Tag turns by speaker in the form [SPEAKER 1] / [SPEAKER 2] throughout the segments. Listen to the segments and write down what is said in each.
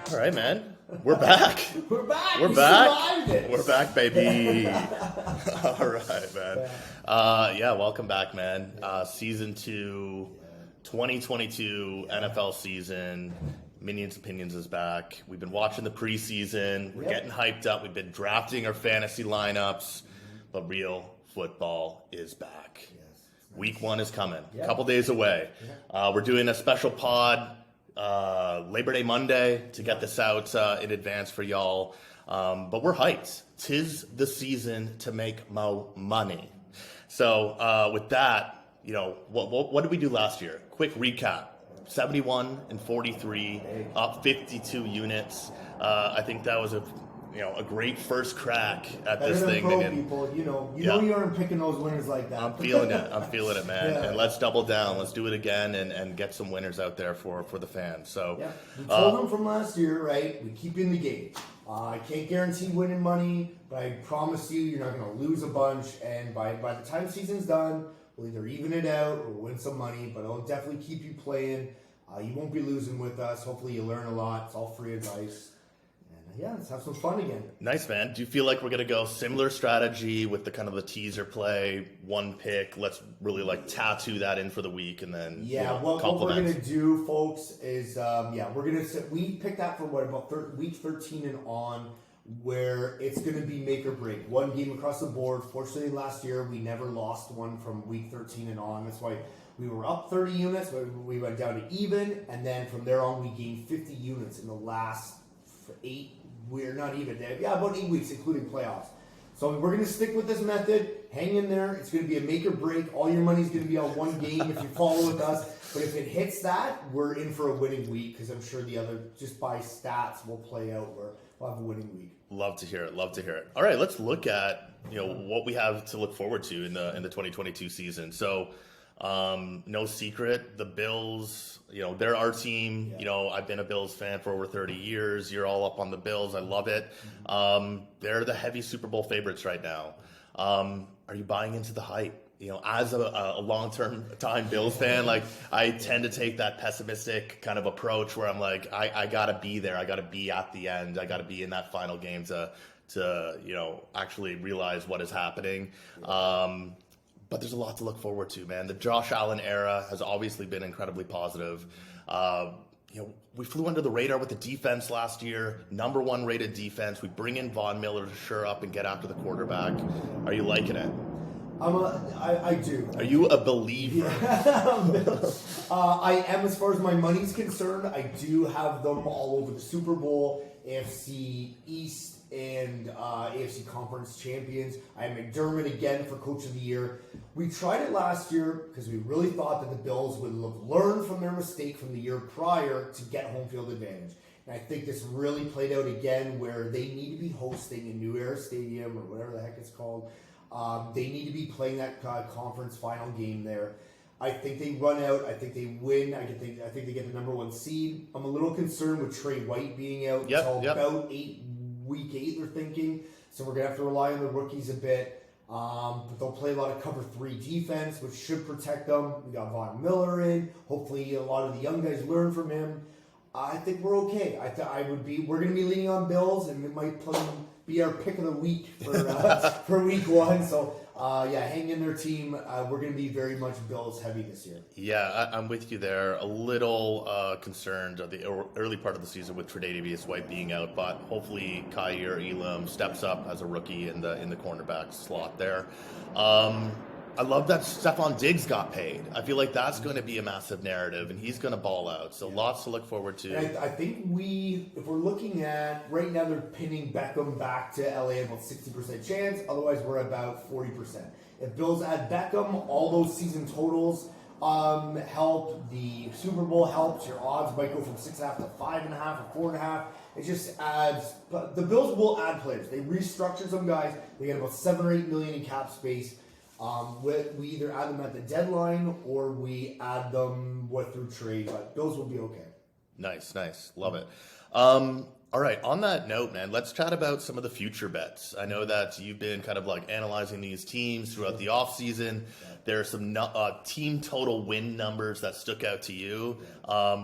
[SPEAKER 1] All right, man. We're back.
[SPEAKER 2] We're back.
[SPEAKER 1] We're
[SPEAKER 2] We
[SPEAKER 1] back.
[SPEAKER 2] survived it.
[SPEAKER 1] We're back, baby. All right, man. Yeah, welcome back, man. Season 2, 2022 NFL season. Minions Opinions is back. We've been watching the preseason. We're getting hyped up. We've been drafting our fantasy lineups. But real football is back. Week 1 is coming. A couple days away. We're doing a special pod Labor Day Monday to get this out in advance for y'all. But we're hyped. 'Tis the season to make mo money. So with that, you know, what did we do last year? Quick recap. 71 and 43, up 52 units. I think that was a great first crack at
[SPEAKER 2] Better
[SPEAKER 1] this
[SPEAKER 2] than
[SPEAKER 1] thing.
[SPEAKER 2] pro
[SPEAKER 1] Again.
[SPEAKER 2] people, you know you aren't picking those winners like that.
[SPEAKER 1] I'm feeling it, man.
[SPEAKER 2] Yeah.
[SPEAKER 1] And let's double down. Let's do it again and get some winners out there for the fans. So
[SPEAKER 2] We told them from last year, right? We keep you in the game. I can't guarantee winning money, but I promise you, you're not going to lose a bunch. And by the time season's done, we'll either even it out or win some money. But I'll definitely keep you playing. You won't be losing with us. Hopefully, you learn a lot. It's all free advice. Yeah, let's have some fun again.
[SPEAKER 1] Nice, man. Do you feel like we're going to go similar strategy with the kind of the teaser play, one pick? Let's really tattoo that in for the week and then
[SPEAKER 2] what we're going to do, folks, is we picked that for about week 13 and on, where it's going to be make or break. One game across the board. Fortunately, last year we never lost one from week 13 and on. That's why we were up 30 units, but we went down to even, and then from there on we gained 50 units in the last 8. We're not even there. Yeah, about 8 weeks, including playoffs. So we're going to stick with this method. Hang in there. It's going to be a make or break. All your money's going to be on one game if you follow with us. But if it hits that, we're in for a winning week because I'm sure the other, just by stats, will play out where we'll have a winning week.
[SPEAKER 1] Love to hear it. Love to hear it. All right, let's look at what we have to look forward to in the 2022 season. So. No secret, the Bills, they're our team. I've been a Bills fan for over 30 years. You're all up on the Bills. I love it. They're the heavy Super Bowl favorites right now. Are you buying into the hype? As a long-term time Bills fan, I tend to take that pessimistic kind of approach where I'm like, I gotta be there. I gotta be at the end. I gotta be in that final game to actually realize what is happening. But there's a lot to look forward to, man. The Josh Allen era has obviously been incredibly positive. We flew under the radar with the defense last year, number 1 rated defense. We bring in Von Miller to shore up and get after the quarterback. Are you liking it?
[SPEAKER 2] I do.
[SPEAKER 1] Are you a believer?
[SPEAKER 2] I am, as far as my money's concerned. I do have them all over the Super Bowl, AFC East, and AFC Conference champions. I have McDermott again for Coach of the Year. We tried it last year because we really thought that the Bills would have learned from their mistake from the year prior to get home field advantage. And I think this really played out again where they need to be hosting in New Era Stadium or whatever the heck it's called. They need to be playing that conference final game there. I think they run out. I think they win. I think they get the number 1 seed. I'm a little concerned with Trey White being out until about week 8, they're thinking. So we're going to have to rely on the rookies a bit. But they'll play a lot of cover 3 defense, which should protect them. We got Von Miller in. Hopefully a lot of the young guys learn from him. I think we're okay. We're going to be leaning on Bills, and it might be our pick of the week for week 1. So, hang in there, team. We're going to be very much Bills heavy this year.
[SPEAKER 1] Yeah, I'm with you there. A little concerned at the early part of the season with Tre'Davious White being out, but hopefully Kyer Elam steps up as a rookie in the cornerback slot there. I love that Stephon Diggs got paid. I feel like that's going to be a massive narrative, and he's going to ball out. So lots to look forward to.
[SPEAKER 2] I think if we're looking at, right now they're pinning Beckham back to LA about 60% chance. Otherwise, we're about 40%. If Bills add Beckham, all those season totals help. The Super Bowl helps. Your odds might go from 6.5 to 5.5 or 4.5. It just adds. But the Bills will add players. They restructured some guys. They get about $7 or $8 million in cap space. We either add them at the deadline or we add them through trade, but Bills will be okay.
[SPEAKER 1] Nice. Love it. All right, on that note, man, let's chat about some of the future bets. I know that you've been kind of like analyzing these teams throughout the offseason. There are some team total win numbers that stuck out to you.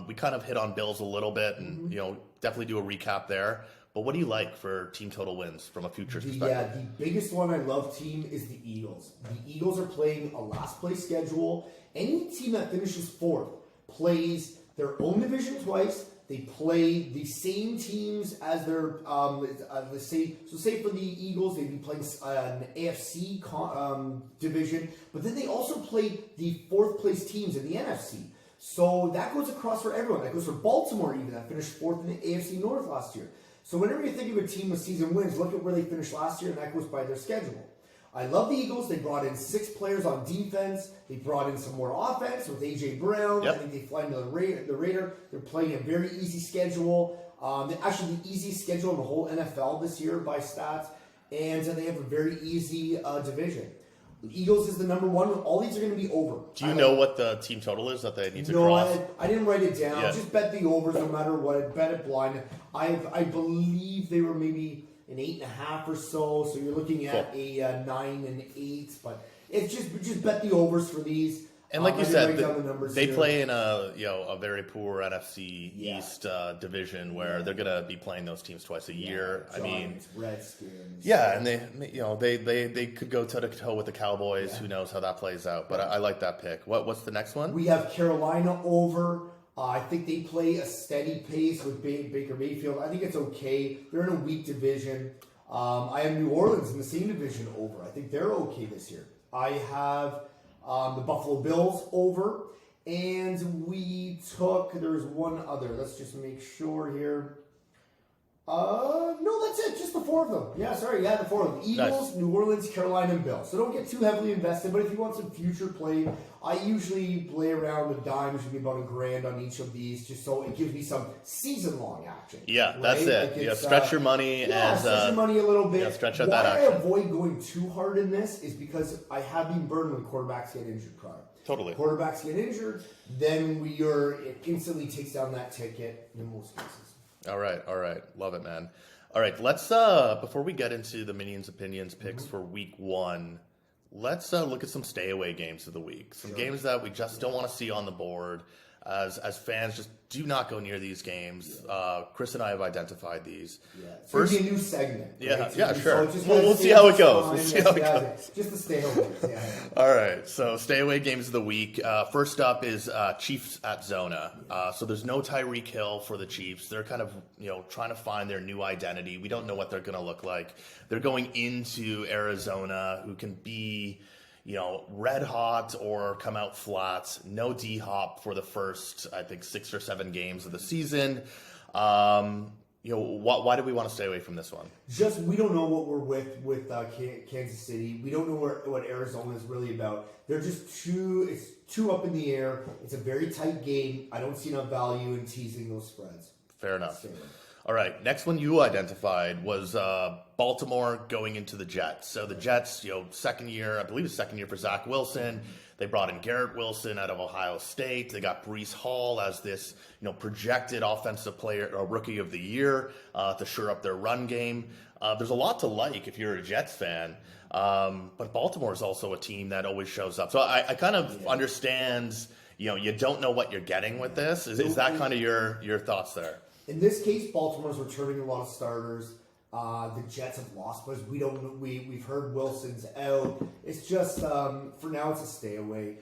[SPEAKER 1] We kind of hit on Bills a little bit and, definitely do a recap there. But what do you like for team total wins from a futures perspective?
[SPEAKER 2] Yeah, the biggest one I love team is the Eagles. The Eagles are playing a last place schedule. Any team that finishes fourth plays their own division twice. They play the same teams as their, say for the Eagles, they'd be playing an AFC division, but then they also play the fourth place teams in the NFC. So that goes across for everyone. That goes for Baltimore even, that finished fourth in the AFC North last year. So whenever you think of a team with season wins, look at where they finished last year, and that goes by their schedule. I love the Eagles. They brought in 6 players on defense. They brought in some more offense with A.J. Brown.
[SPEAKER 1] Yep.
[SPEAKER 2] I think they fly into the Raider. They're playing a very easy schedule. Actually, the easiest schedule in the whole NFL this year by stats. And they have a very easy division. The Eagles is the number one. All these are going to be over.
[SPEAKER 1] Do you know what the team total is that they need to
[SPEAKER 2] No,
[SPEAKER 1] cross?
[SPEAKER 2] I didn't write it down.
[SPEAKER 1] Yeah.
[SPEAKER 2] Just bet the overs no matter what. Bet it blind. I believe they were maybe an 8.5 or so. So you're looking at a 9 and 8. But it's just bet the overs for these.
[SPEAKER 1] And like you
[SPEAKER 2] I
[SPEAKER 1] said,
[SPEAKER 2] didn't write down the numbers
[SPEAKER 1] they
[SPEAKER 2] here.
[SPEAKER 1] play in a very poor NFC East division where they're going to be playing those teams twice a year. I mean,
[SPEAKER 2] Giants, Redskins.
[SPEAKER 1] yeah, and they could go toe to toe with the Cowboys. Yeah. Who knows how that plays out? But I like that pick. What's the next one?
[SPEAKER 2] We have Carolina over. I think they play a steady pace with Baker Mayfield. I think it's okay. They're in a weak division. I have New Orleans in the same division over. I think they're okay this year. I have the Buffalo Bills over. And there's one other. Let's just make sure here. No, that's it. Just the 4 of them. Yeah, the 4 of them. Eagles, nice. New Orleans, Carolina, and Bills. So don't get too heavily invested, but if you want some future play, I usually play around a dime, which would be about $1,000 on each of these, just so it gives me some season-long action.
[SPEAKER 1] Yeah,
[SPEAKER 2] right?
[SPEAKER 1] That's it.
[SPEAKER 2] Like
[SPEAKER 1] stretch your money.
[SPEAKER 2] Stretch your money a little bit.
[SPEAKER 1] Yeah, stretch out
[SPEAKER 2] Why
[SPEAKER 1] that action.
[SPEAKER 2] I avoid going too hard in this is because I have been burned when quarterbacks get injured, Carter.
[SPEAKER 1] Totally.
[SPEAKER 2] Quarterbacks get injured, then it instantly takes down that ticket in most cases.
[SPEAKER 1] All right. Love it, man. All right, let's, before we get into the Minions Opinions picks for week 1, let's look at some stay away games of the week. Some games that we just don't want to see on the board. As fans, just do not go near these games. Chris and I have identified these.
[SPEAKER 2] Yeah. First, a new segment. Right?
[SPEAKER 1] Sure. We'll see how it goes.
[SPEAKER 2] Just the stay away. Yeah.
[SPEAKER 1] All right. So stay away games of the week. First up is Chiefs at Zona. So there's no Tyreek Hill for the Chiefs. They're kind of trying to find their new identity. We don't know what they're going to look like. They're going into Arizona, who can be red hot or come out flat. No D-Hop for the first, I think, 6 or 7 games of the season. Why do we want to stay away from this one?
[SPEAKER 2] Just we don't know what we're with Kansas City. We don't know what Arizona is really about. They're just it's too up in the air. It's a very tight game. I don't see enough value in teasing those spreads.
[SPEAKER 1] Fair enough. All right, next one you identified was Baltimore going into the Jets. So the Jets, second year for Zach Wilson. They brought in Garrett Wilson out of Ohio State. They got Breece Hall as this, projected offensive player or rookie of the year to shore up their run game. There's a lot to like if you're a Jets fan, but Baltimore is also a team that always shows up. So I kind of understand, you don't know what you're getting with this. Is that kind of your thoughts there?
[SPEAKER 2] In this case, Baltimore's returning a lot of starters. The Jets have lost, but we've heard Wilson's out. It's just for now, it's a stay away.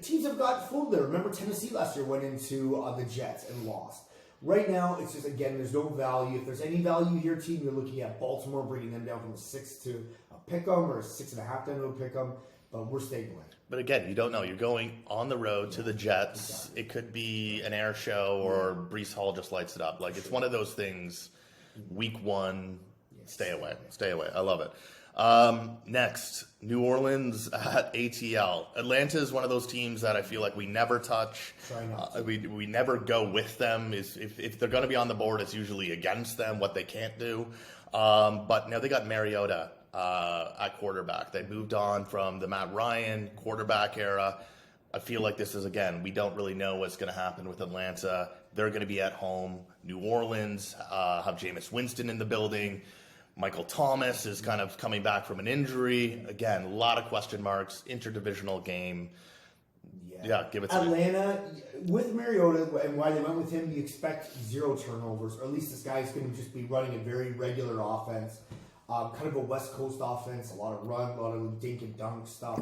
[SPEAKER 2] Teams have got fooled there. Remember, Tennessee last year went into the Jets and lost. Right now, it's just there's no value. If there's any value here, team, you're looking at Baltimore bringing them down from a 6 to a pick 'em or a 6.5 down to a pick 'em. But we're staying away.
[SPEAKER 1] But again, you don't know. You're going on the road to the Jets. Exactly. It could be an air show or Breece Hall just lights it up. Like, it's one of those things, week 1, stay away. Stay away. I love it. Next, New Orleans at ATL. Atlanta is one of those teams that I feel like we never touch.
[SPEAKER 2] Try not to.
[SPEAKER 1] We never go with them. If they're going to be on the board, it's usually against them, what they can't do. But now they got Mariota at quarterback. They moved on from the Matt Ryan quarterback era. I feel like this is, again, we don't really know what's going to happen with Atlanta. They're going to be at home. New Orleans have Jameis Winston in the building. Michael Thomas is kind of coming back from an injury. Again, a lot of question marks. Interdivisional game. Yeah, give it to me.
[SPEAKER 2] Atlanta, with Mariota and why they went with him, you expect 0 turnovers, or at least this guy's going to just be running a very regular offense. Kind of a West Coast offense, a lot of run, a lot of dink and dunk stuff.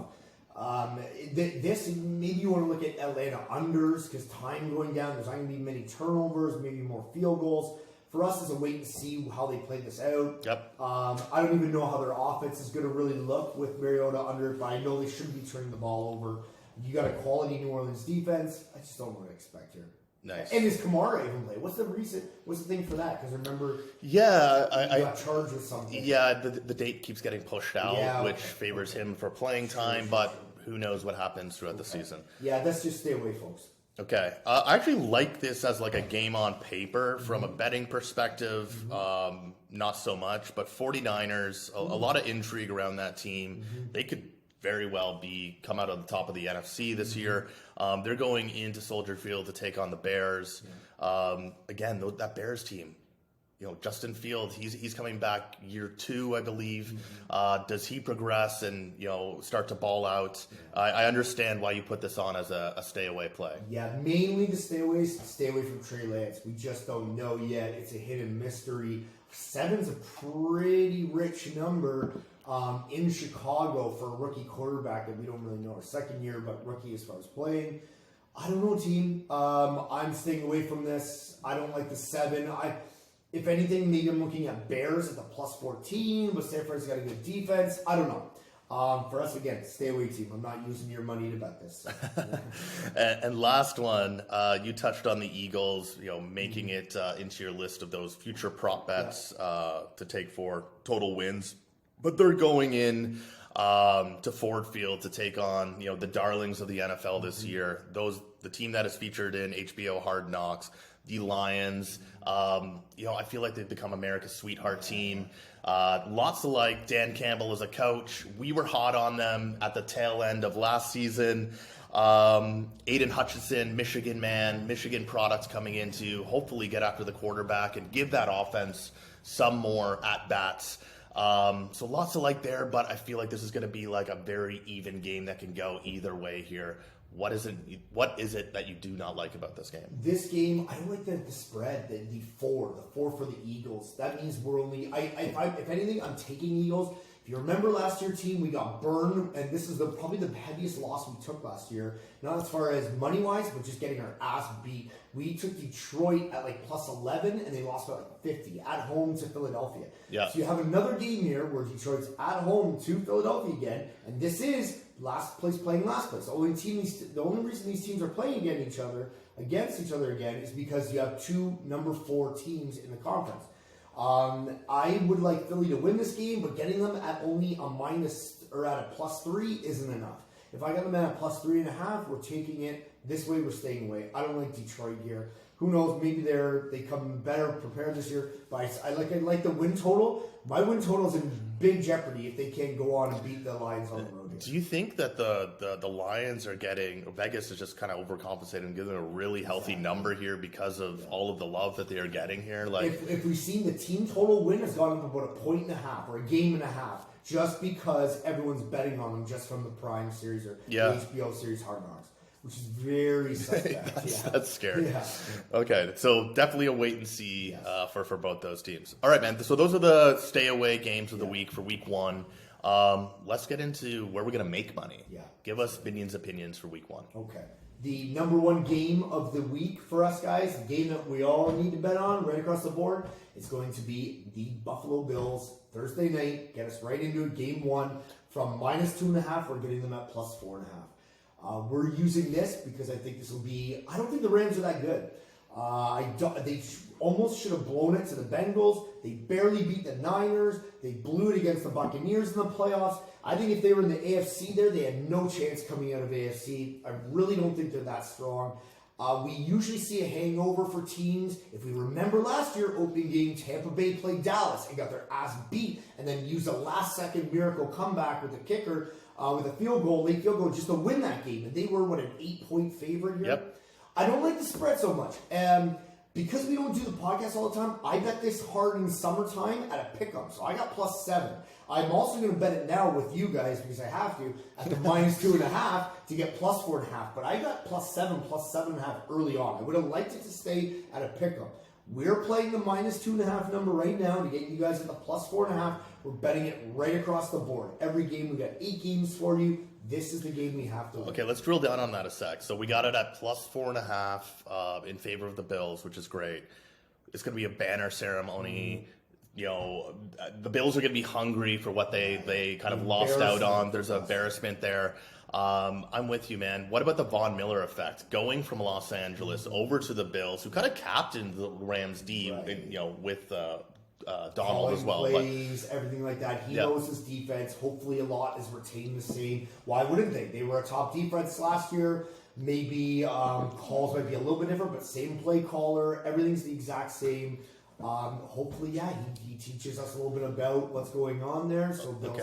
[SPEAKER 2] This, maybe you want to look at Atlanta unders because time going down, there's not going to be many turnovers, maybe more field goals. For us, it's a wait and see how they play this out.
[SPEAKER 1] Yep.
[SPEAKER 2] I don't even know how their offense is going to really look with Mariota under it, but I know they shouldn't be turning the ball over. You got a quality New Orleans defense. I just don't know what to expect here.
[SPEAKER 1] Nice.
[SPEAKER 2] And is Kamara even play? What's the thing for that? Because remember,
[SPEAKER 1] yeah,
[SPEAKER 2] I got charged with something.
[SPEAKER 1] Yeah, the date keeps getting pushed out, which favors him for playing time, but who knows what happens throughout the season.
[SPEAKER 2] Yeah, let's just stay away, folks.
[SPEAKER 1] Okay. I actually like this as like a game on paper from a betting perspective. Not so much, but 49ers, a lot of intrigue around that team. They could very well come out on the top of the NFC this year. They're going into Soldier Field to take on the Bears. Again, that Bears team, Justin Fields, he's coming back year 2, I believe. Does he progress and start to ball out? I understand why you put this on as a stay away play. Yeah,
[SPEAKER 2] mainly to stay away from Trey Lance. We just don't know yet. It's a hidden mystery. 7's a pretty rich number in Chicago for a rookie quarterback that we don't really know. Our second year, but rookie as far as playing. I don't know, team. I'm staying away from this. I don't like the 7. If anything, maybe I'm looking at Bears at the +14, but Stanford's got a good defense. I don't know. For us, again, stay away, team. I'm not using your money to bet this.
[SPEAKER 1] And last one, you touched on the Eagles, making it into your list of those future prop bets to take for total wins. But they're going in to Ford Field to take on, the darlings of the NFL this year. The team that is featured in HBO Hard Knocks, the Lions. I feel like they've become America's sweetheart team. Lots of like Dan Campbell as a coach. We were hot on them at the tail end of last season. Aiden Hutchinson, Michigan products coming in to hopefully get after the quarterback and give that offense some more at-bats. So lots of like there, but I feel like this is going to be like a very even game that can go either way here. What is it that you do not like about this game?
[SPEAKER 2] This game, I don't like the spread, the 4 for the Eagles. That means we're only, if anything, I'm taking Eagles. If you remember last year, team, we got burned, and this is probably the heaviest loss we took last year. Not as far as money-wise, but just getting our ass beat. We took Detroit at like +11, and they lost by like 50 at home to Philadelphia.
[SPEAKER 1] Yeah.
[SPEAKER 2] So you have another game here where Detroit's at home to Philadelphia again, and this is last place playing last place. The only reason these teams are playing against each other again is because you have 2 number 4 teams in the conference. I would like Philly to win this game, but getting them at only a minus or at a +3 isn't enough. If I got them at a +3.5, we're taking it. This way, we're staying away. I don't like Detroit here. Who knows? Maybe they come better prepared this year. But I like the win total. My win total is in big jeopardy if they can't go on and beat the Lions on the road here.
[SPEAKER 1] Do you think that the Lions are getting, Vegas is just kind of overcompensating and giving them a really healthy number here because of all of the love that they are getting here? Like,
[SPEAKER 2] if we've seen the team total win has gone up about 1.5 points or a game and a half, just because everyone's betting on them just from the Prime series or the HBO series Hard Knocks, which is very suspect.
[SPEAKER 1] That's scary.
[SPEAKER 2] Yeah.
[SPEAKER 1] Okay, so definitely a wait and see for both those teams. All right, man. So those are the stay away games of the week for week 1. Let's get into where we're going to make money.
[SPEAKER 2] Yeah.
[SPEAKER 1] Give us Minion's opinions for week 1.
[SPEAKER 2] Okay. The number 1 game of the week for us guys, the game that we all need to bet on right across the board, is going to be the Buffalo Bills Thursday night. Get us right into it. Game 1 from -2.5. We're getting them at +4.5. We're using this because I think this will be. I don't think the Rams are that good. They almost should have blown it to the Bengals. They barely beat the Niners. They blew it against the Buccaneers in the playoffs. I think if they were in the AFC there, they had no chance coming out of AFC. I really don't think they're that strong. We usually see a hangover for teams. If we remember last year, opening game, Tampa Bay played Dallas and got their ass beat and then used a last-second miracle comeback with the kicker with a late field goal, just to win that game. And they were, an 8-point favorite here?
[SPEAKER 1] Yep.
[SPEAKER 2] I don't like the spread so much. Because we don't do the podcast all the time, I bet this hard in summertime at a pick'em. So I got +7. I'm also going to bet it now with you guys because I have to at the -2.5 to get +4.5. But I got +7, +7.5 early on. I would have liked it to stay at a pick'em. We're playing the -2.5 number right now to get you guys at the +4.5. We're betting it right across the board. Every game, we got 8 games for you. This is the game we have to win.
[SPEAKER 1] Okay, let's drill down on that a sec. So we got it at +4.5 in favor of the Bills, which is great. It's going to be a banner ceremony. You know, the Bills are going to be hungry for what they kind of lost out on. There's an embarrassment there. I'm with you, man. What about the Von Miller effect? Going from Los Angeles over to the Bills, who kind of captained the Rams D, with Donald as well.
[SPEAKER 2] Plays, everything like that. He knows his defense. Hopefully a lot is retained the same. Why wouldn't they? They were a top defense last year. Maybe calls might be a little bit different, but same play caller. Everything's the exact same. Hopefully, he teaches us a little bit about what's going on there, so Bills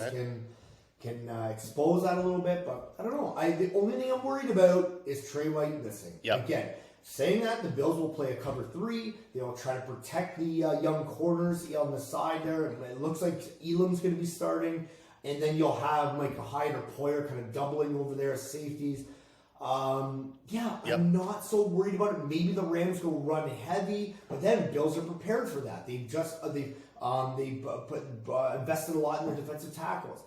[SPEAKER 2] can expose that a little bit. But I don't know. The only thing I'm worried about is Trey White missing.
[SPEAKER 1] Yep.
[SPEAKER 2] Again, saying that, the Bills will play a cover 3. They'll try to protect the young corners on the side there. It looks like Elam's going to be starting. And then you'll have Micah Hyde or Poyer kind of doubling over there as safeties. I'm not so worried about it. Maybe the Rams go run heavy, but then Bills are prepared for that. They've invested a lot in their defensive tackles.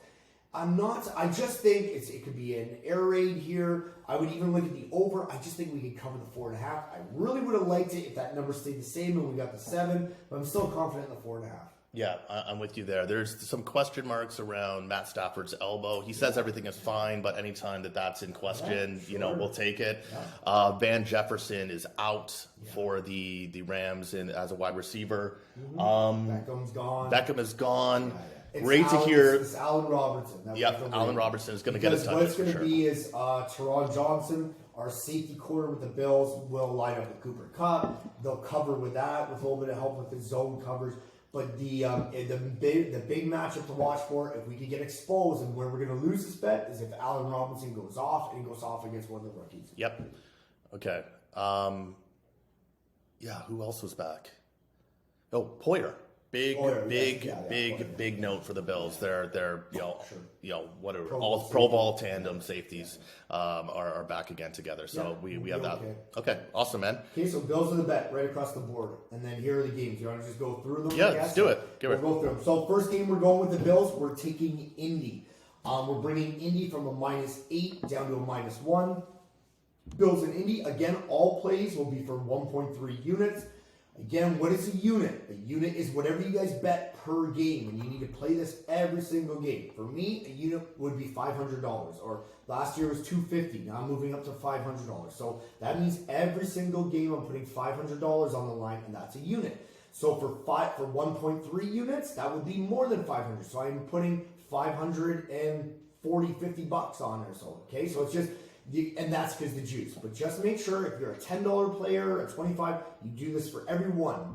[SPEAKER 2] I just think it could be an air raid here. I would even look at the over. I just think we could cover the 4.5. I really would have liked it if that number stayed the same and we got the 7, but I'm still confident in the 4.5.
[SPEAKER 1] Yeah, I'm with you there. There's some question marks around Matt Stafford's elbow. He says everything is fine, but anytime that's in question, we'll take it. Yeah. Van Jefferson is out for the Rams as a wide receiver.
[SPEAKER 2] Beckham's gone.
[SPEAKER 1] Beckham is gone.
[SPEAKER 2] Yeah.
[SPEAKER 1] Great to hear.
[SPEAKER 2] It's Allen Robertson.
[SPEAKER 1] Allen Robertson is going to get a touch.
[SPEAKER 2] What it's going to be is Teron Johnson, our safety corner with the Bills, will line up with Cooper Kupp. They'll cover with that with a little bit of help with the zone coverage. But the big matchup to watch for, if we can get exposed, and where we're going to lose this bet is if Allen Robinson goes off and goes off against one of the rookies.
[SPEAKER 1] Yep. Okay. Who else was back? Oh, Poyer. Big note for the Bills. They're what are all Pro Bowl tandem safeties are back again together. So we have that. Okay, awesome, man.
[SPEAKER 2] Okay, so Bills are the bet right across the board, and then here are the games. You want to just go through them?
[SPEAKER 1] Yeah, let's do it.
[SPEAKER 2] We'll go through them. So first game we're going with the Bills. We're taking Indy. We're bringing Indy from a -8 down to a -1. Bills and Indy again. All plays will be for 1.3 units. Again, what is a unit? A unit is whatever you guys bet per game, and you need to play this every single game. For me, a unit would be $500, or last year was $250. Now I'm moving up to $500. So that means every single game I'm putting $500 on the line, and that's a unit. So for 1.3 units, that would be more than 500. So I'm putting 540, $50 on there. So okay, so it's just. And that's because the juice. But just make sure if you're a $10 player, a $25, you do this for every one.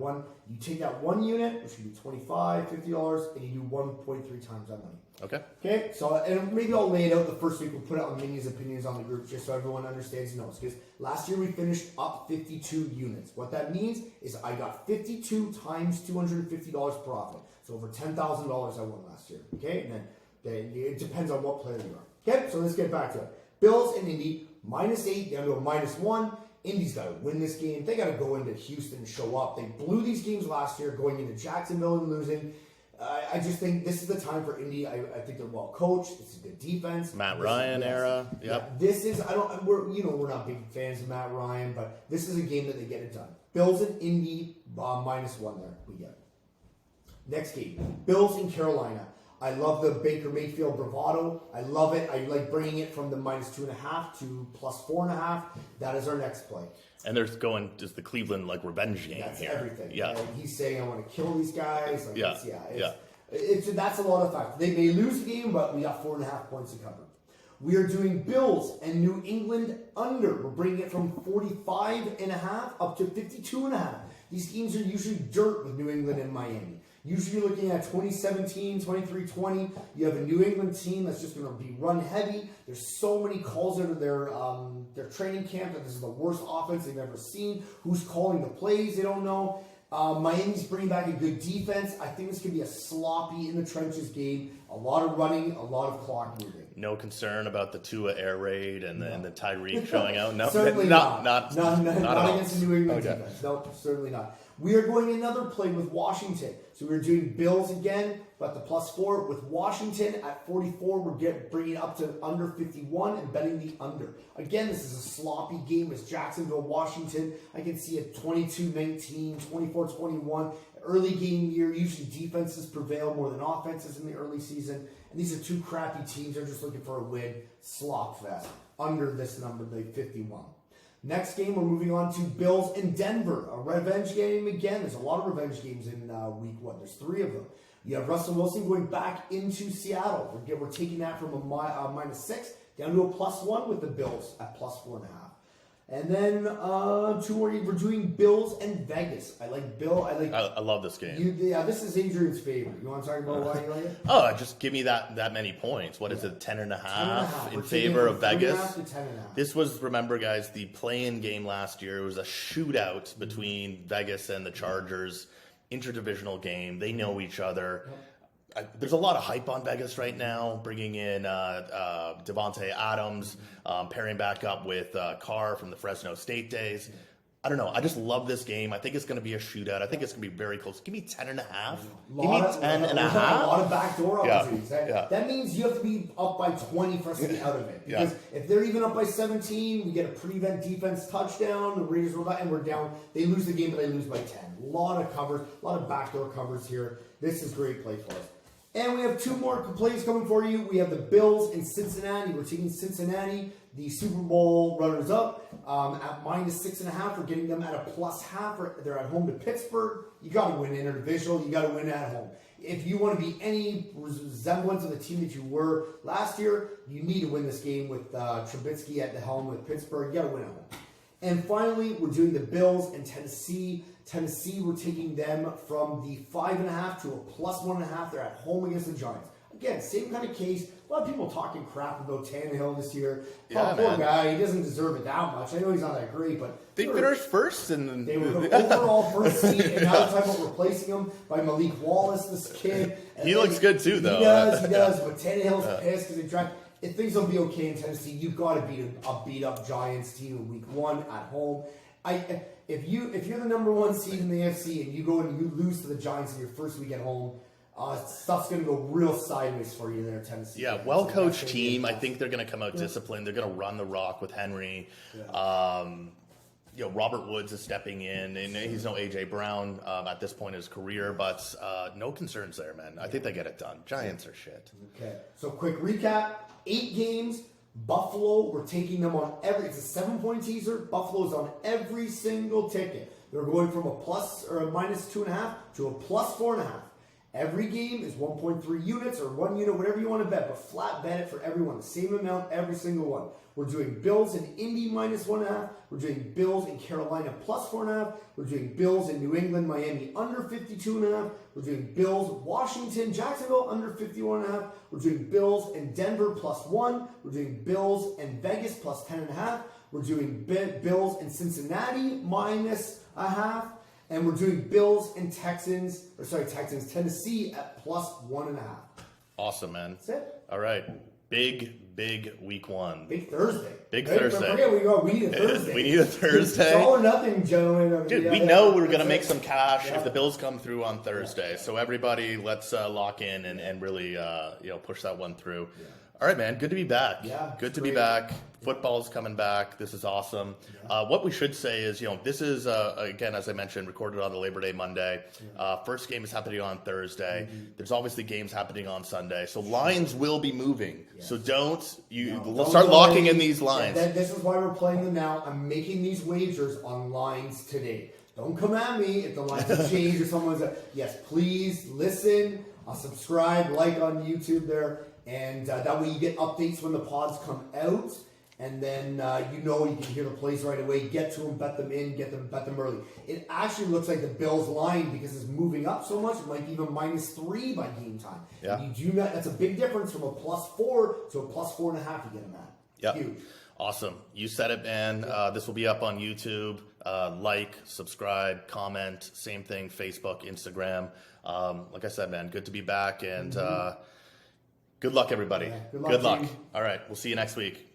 [SPEAKER 2] You take that one unit, which can be $25, $50, and you do 1.3 times that money. Okay. So and maybe I'll lay it out the first week. We'll put out Minion's opinions on the group just so everyone understands and knows. Because last year we finished up 52 units. What that means is I got 52 times $250 profit. So over $10,000 I won last year. Okay, and then it depends on what player you are. Okay, so let's get back to it. Bills and Indy, -8 down to a -1. Indy's got to win this game. They got to go into Houston and show up. They blew these games last year, going into Jacksonville and losing. I just think this is the time for Indy. I think they're well coached. It's a good defense.
[SPEAKER 1] Matt Ryan era. Yep.
[SPEAKER 2] Yeah, this is we're not big fans of Matt Ryan, but this is a game that they get it done. Bills and Indy -1 there we get. Next game, Bills in Carolina. I love the Baker Mayfield bravado. I love it. I like bringing it from the -2.5 to +4.5. That is our next play.
[SPEAKER 1] And there's going just the Cleveland revenge game.
[SPEAKER 2] That's
[SPEAKER 1] here.
[SPEAKER 2] everything.
[SPEAKER 1] Yeah.
[SPEAKER 2] And he's saying, "I want to kill these guys."
[SPEAKER 1] Like,
[SPEAKER 2] That's a lot of factors. They may lose the game, but we got 4.5 points to cover. We are doing Bills and New England under. We're bringing it from 45.5 up to 52.5. These games are usually dirt with New England and Miami. Usually you're looking at 2017, 23-20. You have a New England team that's just going to be run heavy. There's so many calls out of their training camp that this is the worst offense they've ever seen. Who's calling the plays? They don't know. Miami's bringing back a good defense. I think this could be a sloppy in the trenches game. A lot of running, a lot of clock moving.
[SPEAKER 1] No concern about the Tua air raid and the Tyreek showing out. No,
[SPEAKER 2] certainly
[SPEAKER 1] not
[SPEAKER 2] against the New England
[SPEAKER 1] Okay.
[SPEAKER 2] defense. No, certainly not. We are going another play with Washington. So we're doing Bills again, but the +4 with Washington at 44. We're bringing it up to under 51 and betting the under. Again, this is a sloppy game. It's Jacksonville, Washington. I can see a 22-19, 24-21. Early game year, usually defenses prevail more than offenses in the early season. And these are two crappy teams. They're just looking for a win. Slop fest. Under this number, the 51. Next game, we're moving on to Bills in Denver. A revenge game again. There's a lot of revenge games in week 1. There's 3 of them. You have Russell Wilson going back into Seattle. We're taking that from a -6 down to a +1 with the Bills at +4.5. And then 2 more. We're doing Bills and Vegas. I like Bill.
[SPEAKER 1] I love this game.
[SPEAKER 2] This is Adrian's favorite. You want to talk about why you like it?
[SPEAKER 1] Oh, just give me that many points. What is it, 10.5 in favor of Vegas?
[SPEAKER 2] 3.5 to 10.5.
[SPEAKER 1] This was, remember, guys, the play-in game last year. It was a shootout between Vegas and the Chargers. Interdivisional game. They know each other. There's a lot of hype on Vegas right now, bringing in Devontae Adams, pairing back up with Carr from the Fresno State days. I don't know. I just love this game. I think it's going to be a shootout. I think it's going to be very close. Give me 10.5. Give me 10.5.
[SPEAKER 2] A lot of backdoor opportunities.
[SPEAKER 1] Yeah.
[SPEAKER 2] That means you have to be up by 20 for us to get out of it. Because if they're even up by 17, we get a prevent defense touchdown. The Raiders roll back, and we're down. They lose the game, but they lose by 10. A lot of covers, a lot of backdoor covers here. This is great play for us. And we have 2 more plays coming for you. We have the Bills in Cincinnati. We're taking Cincinnati, the Super Bowl runners-up, at -6.5. We're getting them at a +0.5. They're at home to Pittsburgh. You got to win interdivisional. You got to win at home. If you want to be any resemblance of the team that you were last year, you need to win this game with Trubisky at the helm with Pittsburgh. You got to win at home. And finally, we're doing the Bills in Tennessee. Tennessee, we're taking them from the 5.5 to a +1.5. They're at home against the Giants. Again, same kind of case. A lot of people talking crap about Tannehill this year. Poor guy. He doesn't deserve it that much. I know he's not that great, but
[SPEAKER 1] they finished first.
[SPEAKER 2] They were overall first seed, and now they're talking about replacing him by Malik Wallace, this kid.
[SPEAKER 1] He looks good too, though.
[SPEAKER 2] He does. But Tannehill's pissed because they tried. If things will be okay in Tennessee, you've got to beat a beat-up Giants team in week 1 at home. If you're the number 1 seed in the AFC and you go and you lose to the Giants in your first week at home, stuff's going to go real sideways for you there, Tennessee.
[SPEAKER 1] Yeah, well-coached team. I think they're going to come out disciplined. They're going to run the rock with Henry. Yeah. Robert Woods is stepping in, and he's no A.J. Brown at this point in his career, but no concerns there, man. I think they get it done. Giants are shit.
[SPEAKER 2] Okay, so quick recap. 8 games. Buffalo, we're taking them on it's a 7-point teaser. Buffalo's on every single ticket. They're going from a plus or a -2.5 to a +4.5. Every game is 1.3 units or 1 unit, whatever you want to bet, but flat bet it for everyone. The same amount, every single one. We're doing Bills in Indy -1.5. We're doing Bills in Carolina +4.5. We're doing Bills in New England, Miami under 52.5. We're doing Bills, Washington, Jacksonville under 51.5. We're doing Bills in Denver +1. We're doing Bills in Vegas +10.5. We're doing Bills in Cincinnati -0.5. And we're doing Bills and Tennessee at +1.5.
[SPEAKER 1] Awesome, man.
[SPEAKER 2] That's it.
[SPEAKER 1] All right. Big week 1.
[SPEAKER 2] Big Thursday.
[SPEAKER 1] Big Thursday.
[SPEAKER 2] Forget we need a Thursday.
[SPEAKER 1] We need a Thursday.
[SPEAKER 2] It's all or nothing, gentlemen.
[SPEAKER 1] Dude, we know we're going to make some cash if the Bills come through on Thursday. So everybody, let's lock in and really push that one through. Yeah. All right, man. Good to be back.
[SPEAKER 2] Yeah,
[SPEAKER 1] good to be back. Football's coming back. This is awesome. Yeah. What we should say is, this is, again, as I mentioned, recorded on the Labor Day Monday. Yeah. First game is happening on Thursday. Mm-hmm. There's obviously games happening on Sunday. So lines will be moving. Yes. So don't start locking in these lines.
[SPEAKER 2] Yeah, this is why we're playing them now. I'm making these wagers on lines today. Don't come at me if the lines have changed or someone's yes, please listen. Subscribe, like on YouTube there. And that way you get updates when the pods come out. and then you can hear the plays right away. Get to them, bet them in, bet them early. It actually looks like the Bills line, because it's moving up so much, it might be even -3 by game time.
[SPEAKER 1] Yeah.
[SPEAKER 2] And you do not. That's a big difference from a +4 to a +4.5. You get them at.
[SPEAKER 1] Yeah.
[SPEAKER 2] Huge.
[SPEAKER 1] Awesome. You said it, man. This will be up on YouTube. Like, subscribe, comment. Same thing, Facebook, Instagram. Like I said, man, good to be back. And good luck, everybody.
[SPEAKER 2] Yeah, good luck,
[SPEAKER 1] Good luck.
[SPEAKER 2] team.
[SPEAKER 1] All right. We'll see you next week.